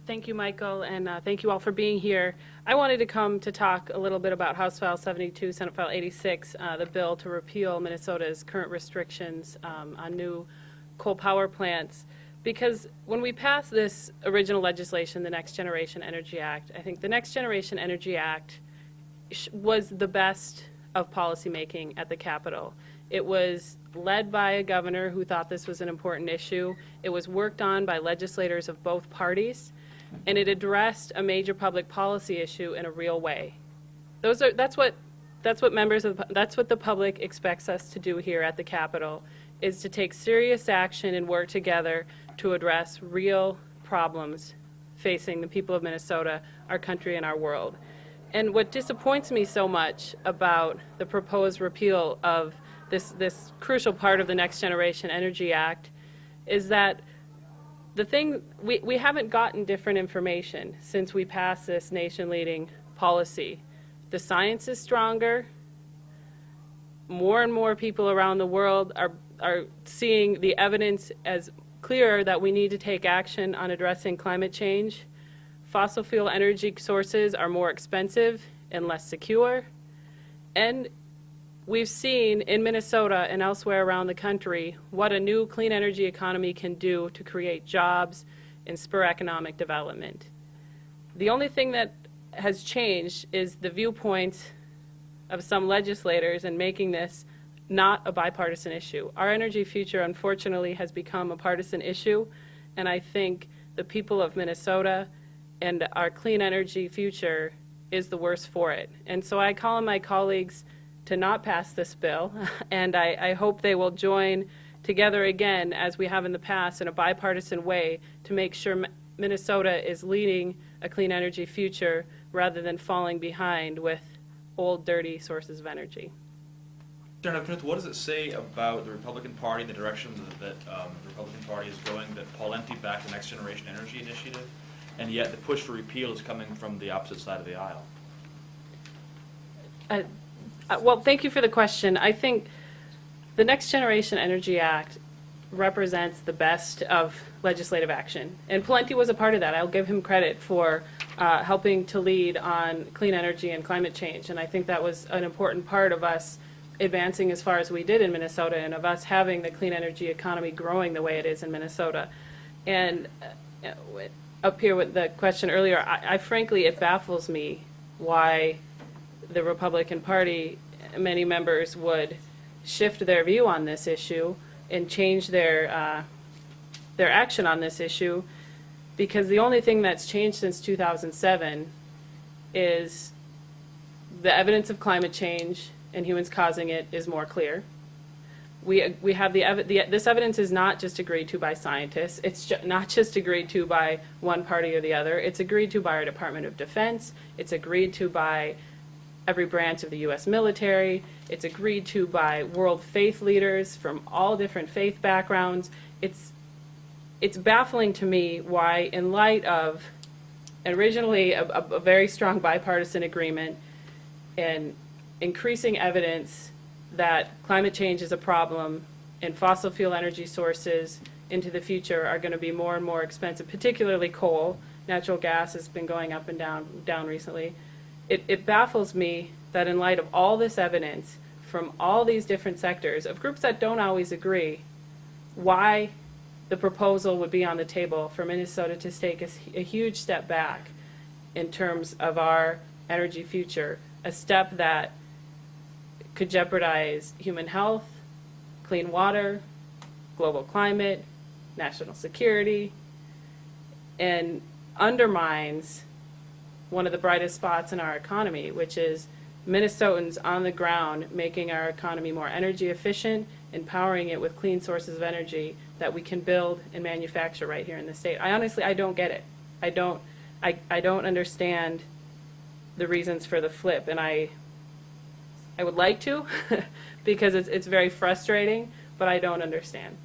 Thank you, Michael, and thank you all for being here. I wanted to come to talk a little bit about House File 72, Senate File 86, the bill to repeal Minnesota's current restrictions on new coal power plants. Because when we passed this original legislation, the Next Generation Energy Act, I think the Next Generation Energy Act was the best of policymaking at the Capitol. It was led by a governor who thought this was an important issue. It was worked on by legislators of both parties, and it addressed a major public policy issue in a real way. That's what the public expects us to do here at the Capitol, is to take serious action and work together to address real problems facing the people of Minnesota, our country, and our world. And what disappoints me so much about the proposed repeal of this crucial part of the Next Generation Energy Act is that we haven't gotten different information since we passed this nation-leading policy. The science is stronger. More and more people around the world are seeing the evidence as clear that we need to take action on addressing climate change. Fossil fuel energy sources are more expensive and less secure. And we've seen in Minnesota and elsewhere around the country what a new clean energy economy can do to create jobs and spur economic development. The only thing that has changed is the viewpoints of some legislators in making this not a bipartisan issue. Our energy future, unfortunately, has become a partisan issue, and I think the people of Minnesota and our clean energy future is the worse for it. And so I call on my colleagues to not pass this bill, and I hope they will join together again, as we have in the past, in a bipartisan way to make sure Minnesota is leading a clean energy future rather than falling behind with old, dirty sources of energy. Senator Smith, what does it say about the Republican Party, the direction that the Republican Party is going, that Pawlenty backed the Next Generation Energy Initiative, and yet the push for repeal is coming from the opposite side of the aisle? Well, thank you for the question. I think the Next Generation Energy Act represents the best of legislative action, and Pawlenty was a part of that. I'll give him credit for helping to lead on clean energy and climate change, and I think that was an important part of us advancing as far as we did in Minnesota, and of us having the clean energy economy growing the way it is in Minnesota. And up here with the question earlier, I frankly, it baffles me why the Republican Party, many members would shift their view on this issue and change their action on this issue, because the only thing that's changed since 2007 is the evidence of climate change and humans causing it is more clear. We have this evidence is not just agreed to by scientists. It's not just agreed to by one party or the other. It's agreed to by our Department of Defense. It's agreed to by every branch of the U.S. military. It's agreed to by world faith leaders from all different faith backgrounds. It's baffling to me why, in light of originally a very strong bipartisan agreement and increasing evidence that climate change is a problem and fossil fuel energy sources into the future are going to be more and more expensive, particularly coal. Natural gas has been going up and down recently. It baffles me that in light of all this evidence from all these different sectors of groups that don't always agree, why the proposal would be on the table for Minnesota to take a huge step back in terms of our energy future, a step that could jeopardize human health, clean water, global climate, national security, and undermines one of the brightest spots in our economy, which is Minnesotans on the ground making our economy more energy efficient, empowering it with clean sources of energy that we can build and manufacture right here in the state. I don't get it. I don't understand the reasons for the flip, and I would like to because it's very frustrating, but I don't understand.